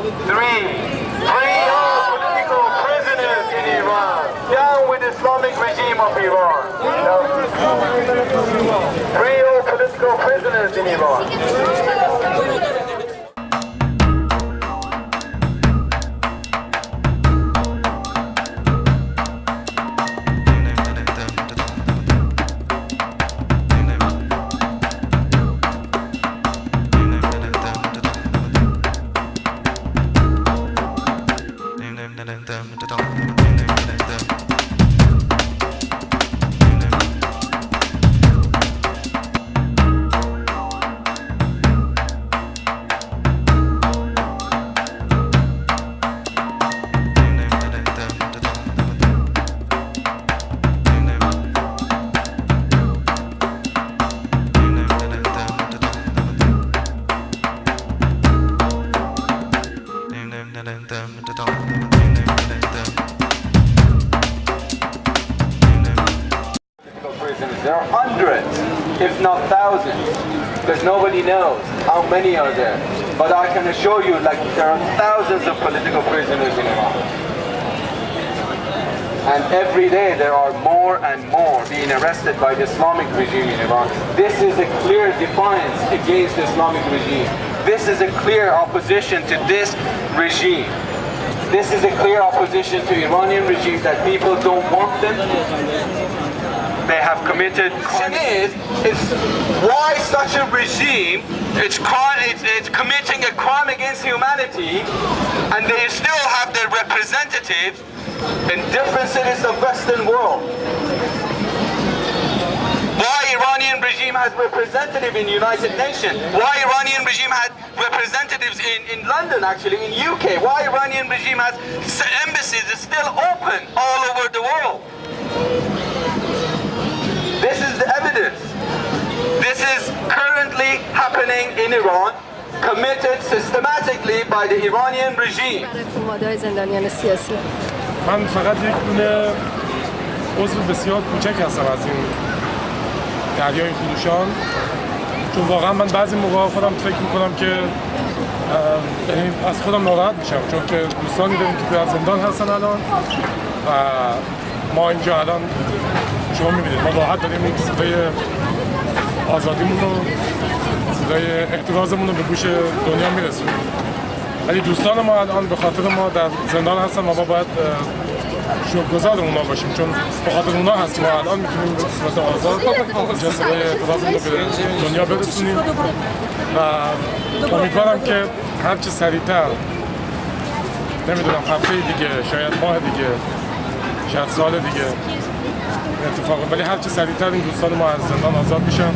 Three. Free all political prisoners in Iran. Down with the Islamic regime of Iran. Free all political prisoners in Iran. There are hundreds, if not thousands, because nobody knows how many are there. But I can assure you, like, there are thousands of political prisoners in Iran. And every day there are more and more being arrested by the Islamic regime in Iran. This is a clear defiance against the Islamic regime. This is a clear opposition to this regime. This is a clear opposition to Iranian regime that people don't want them. They have committed. The question is why such a regime it's committing a crime against humanity, and they still have their representatives in different cities of Western world. Why Iranian regime has representative in United Nations? Why Iranian regime had representatives in London, actually in UK? Why Iranian regime has embassies is still open all over the world? This is the evidence. This is currently happening in Iran, committed systematically by the Iranian regime. زندانیان سیاسی. من فقط یک دونه عضو بسیار کوچک هستم از این دریای خروشان، چون واقعا من بعضی موقع خودم فکر میکنم که یعنی از خودم ناراحت میشم، چون که دوستانی داریم که در زندان هستن الان و ما اینجا الان شما میبینید ما راحت داریم صدای آزادیمون رو، صدای اعتراضمون رو به گوش دنیا میرسونیم، ولی دوستان ما الان به خاطر ما در زندان هستن و ما باید شکرگزار اونا باشیم، چون به خاطر اونا هست که ما الان میتونیم به صورت آزاد اینجا صدای اعتراضمون رو به دنیا برسونیم و امیدوارم که هرچی سریعتر، نمیدونم هفته دیگه، شاید ماه دیگه، شاید سال دیگه اتفاقه، ولی هرچی سریعتر این دوستان ما از زندان آزاد میشن.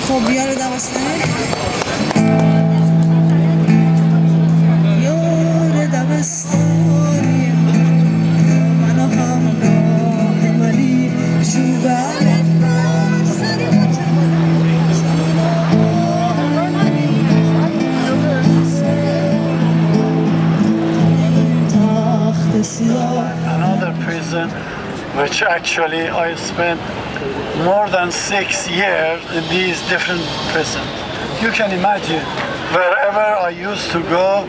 خب بیاره دوستانه یار دوستانی منو همراه منی شوبر another prison which actually I spent more than 6 years in these different prisons. You can imagine, wherever I used to go,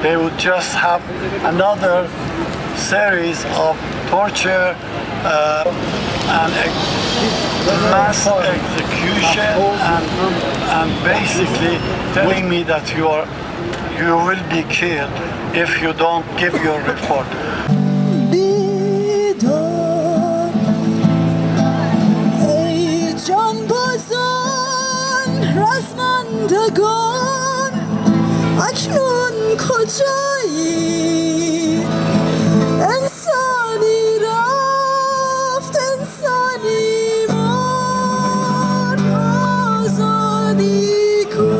they would just have another series of torture and mass execution and basically telling me that you will be killed if you don't give your report. رزمندگان اکنون کجایی انسانی رفت انسانی مرد آزادی کو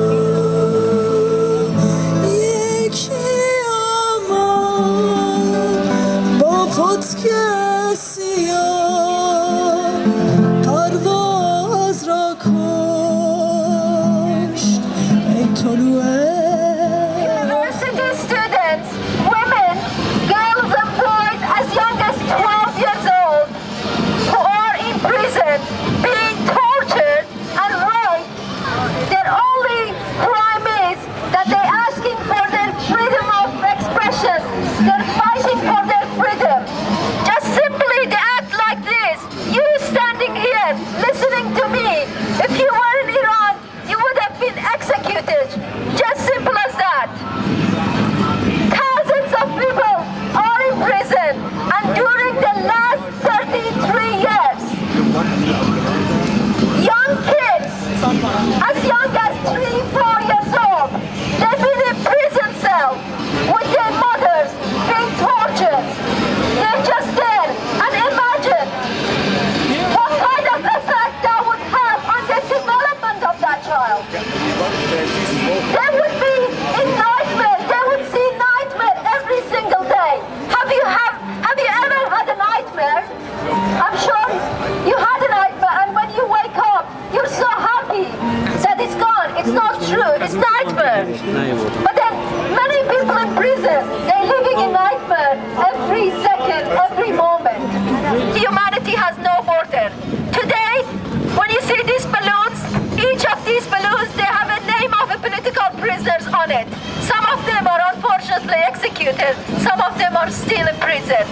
یکی اما با پتک سیاه پرواز را کشت ای طلوع University students, women, girls and boys as young as 12 years old who are in prison being tortured and raped. Their only crime is that they're asking for their freedom of expression. They're fighting for their freedom. Just simply they act like this. You standing here listening to me. If you were in Iran, you would have been executed. Just simple as that. Thousands of people are in prison, and during the last 33 years, young kids, as young as 3-4 years old, they've been in prison cells with their mothers being tortured. They're just there, and imagine what kind of effect that would have on the development of that child. They would be in nightmare. They would see nightmare every single day. Have you ever had a nightmare? I'm sure you had a nightmare, and when you wake up, you're so happy that it's gone. It's not true. It's nightmare. But then many people in prison, they're living in nightmare every second, every moment. Humanity has no border. Today, when you see these balloons, each of these balloons, they have a name of a political prisoners on it. Some of them are unfortunately executed. Some of them are still in prison.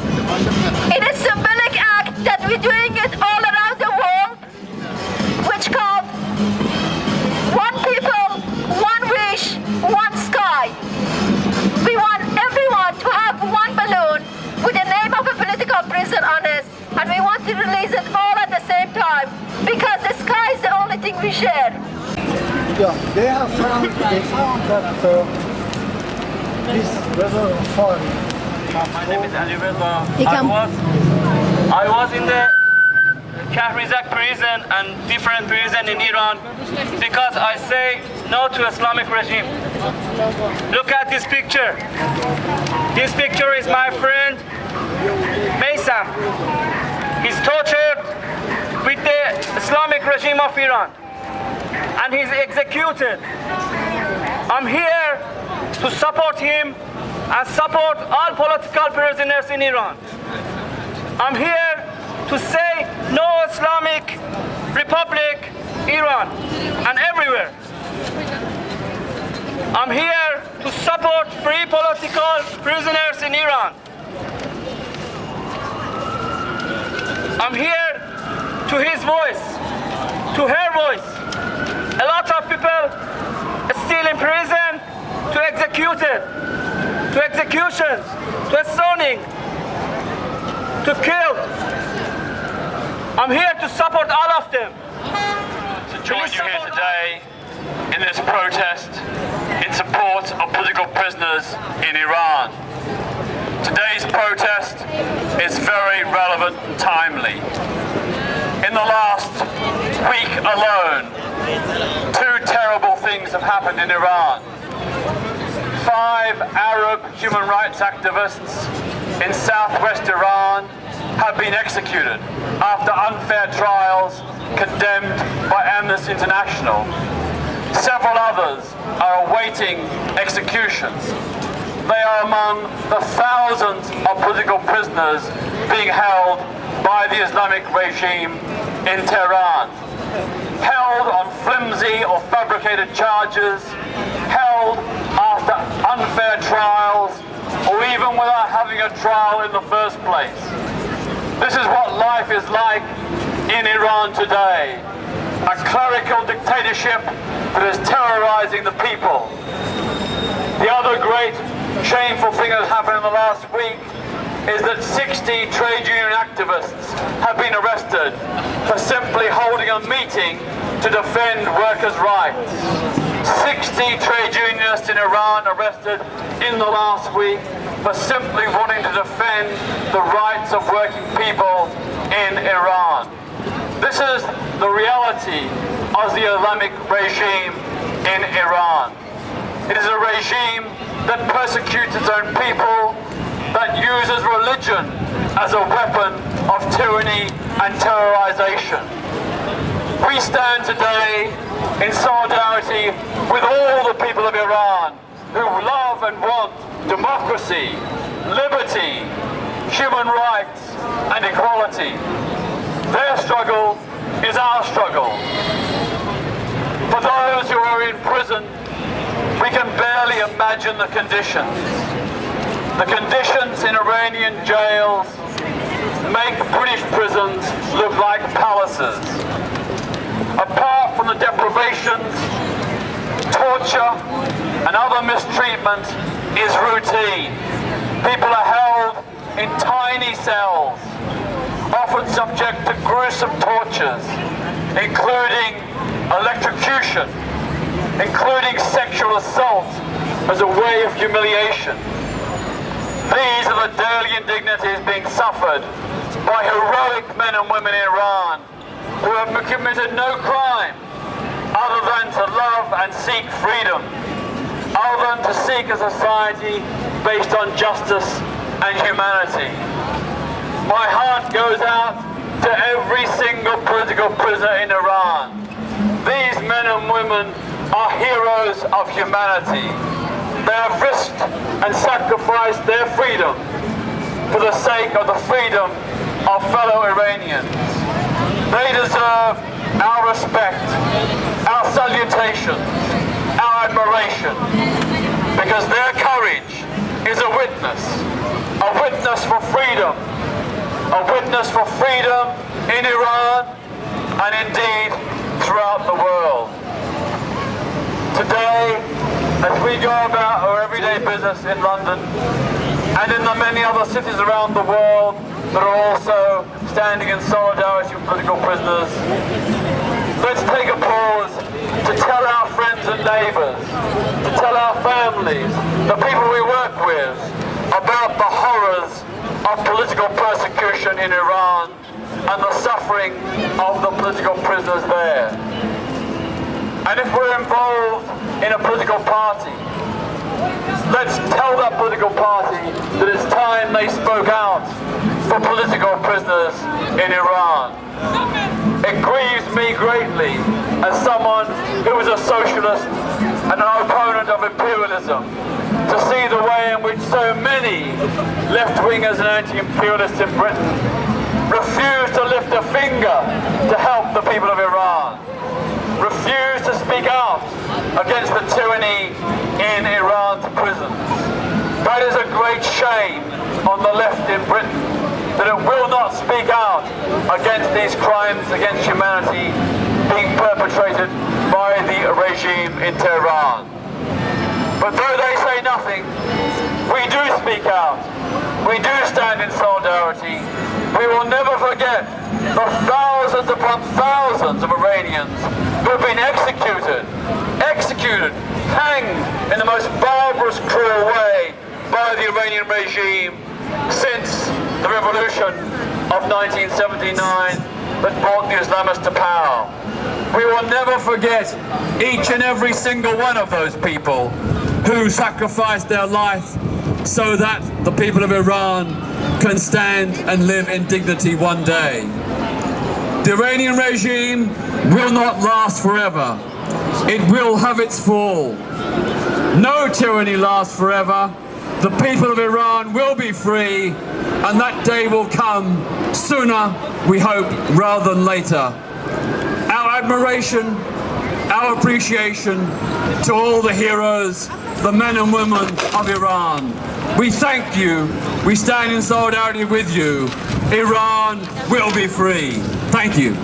In a symbolic act that we're doing it all around the world, which called one people, one wish, one sky. We want everyone to have one balloon with the name of a political prisoner on it, and we want to release it all at the same time, because the sky is the only thing we share. Yeah, they found that this weather fire. My name is Ali Reza. Ikam. I was in the Kahrizak prison and different prison in Iran because I say no to Islamic regime. Look at this picture. This picture is my friend Bيستم. He's tortured with the Islamic regime of Iran and he's executed. I'm here to support him and support all political prisoners in Iran. I'm here to say no Islamic Republic Iran and everywhere. I'm here to support free political prisoners in Iran. I'm here to his voice, to her voice. A lot of people are still in prison, to executed, to executions, to stoning, to kill. I'm here to support all of them. To join you here today in this protest in support of political prisoners in Iran. Today's protest is very relevant and timely. In the last week alone, 2 terrible things have happened in Iran. 5 Arab human rights activists in southwest Iran have been executed after unfair trials condemned by Amnesty International. Several others are awaiting executions. They are among the thousands of political prisoners being held by the Islamic regime in Tehran. Held on flimsy or fabricated charges, held after unfair trials, or even without having a trial in the first place. This is what life is like in Iran today. A clerical dictatorship that is terrorizing the people. The other great shameful thing that happened in the last week is that 60 trade union activists have been arrested for simply holding a meeting to defend workers' rights. 60 trade unionists in Iran arrested in the last week for simply wanting to defend the rights of working people in Iran. This is the reality of the Islamic regime in Iran. It is a regime that persecutes its own people, that uses religion as a weapon of tyranny and terrorization. We stand today in solidarity with all the people of Iran who love and want democracy, liberty, human rights and equality. Their struggle is our struggle. For those who are in prison, we can barely imagine the conditions. The conditions in Iranian jails make British prisons look like palaces. Apart from the deprivations, torture and other mistreatment is routine. People are held in tiny cells, often subject to gruesome tortures, including electrocution, including sexual assault as a way of humiliation. These are the daily indignities being suffered by heroic men and women in Iran who have committed no crime other than to love and seek freedom, other than to seek a society based on justice and humanity. My heart goes out to every single political prisoner in Iran. These men and women are heroes of humanity. They have risked and sacrificed their freedom for the sake of the freedom of fellow Iranians. They deserve our respect, our salutation, our admiration, because their courage is a witness for freedom, a witness for freedom in Iran and indeed throughout the world. Today, as we go about our everyday business in London and in the many other cities around the world that are also standing in solidarity with political prisoners, let's take a pause to tell our friends and neighbours, to tell our families, the people we work with, about the horrors of political persecution in Iran and the suffering of the political prisoners there. And if we're involved in a political party, let's tell that political party that it's time they spoke out for political prisoners in Iran. It grieves me greatly as someone who is a socialist and an opponent of imperialism to see the way in which so many left-wingers and anti-imperialists in Britain refuse to lift a finger to help the people of Iran, refuse to speak out against the tyranny in Iran's prisons. That is a great shame on the left in Britain, that it will not speak out against these crimes against humanity being perpetrated by the regime in Tehran. But though they say nothing, we do speak out. We do stand in solidarity. We will never forget the thousands upon thousands of Iranians who have been executed, hanged in the most barbarous, cruel way by the Iranian regime since the revolution of 1979 that brought the Islamists to power. We will never forget each and every single one of those people who sacrificed their life so that the people of Iran can stand and live in dignity one day. The Iranian regime will not last forever. It will have its fall. No tyranny lasts forever. The people of Iran will be free, and that day will come sooner, we hope, rather than later. Our admiration, our appreciation to all the heroes, the men and women of Iran. We thank you. We stand in solidarity with you. Iran will be free. Thank you.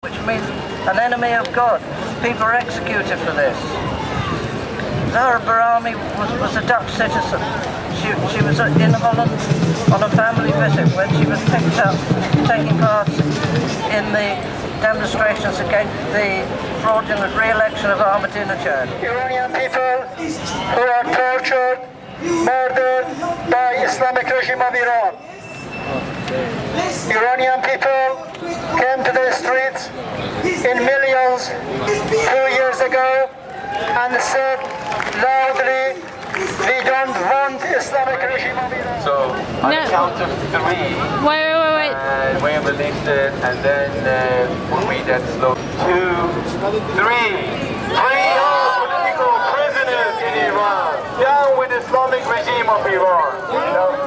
which means an enemy of God. People are executed for this. Zahra Bahrami was a Dutch citizen. She was in Holland on a family visit when she was picked up taking part in the demonstrations against the fraudulent re-election of Ahmadinejad. Iranian people who are tortured, murdered by Islamic regime of Iran. Iranian people came to the streets in millions 2 years ago and said loudly, we don't want Islamic regime of Iran. So on the count of 3, Wait. and we released it, and then we'll read that slow. 2, 3. Free all political prisoners in Iran. Down with Islamic regime of Iran. You know?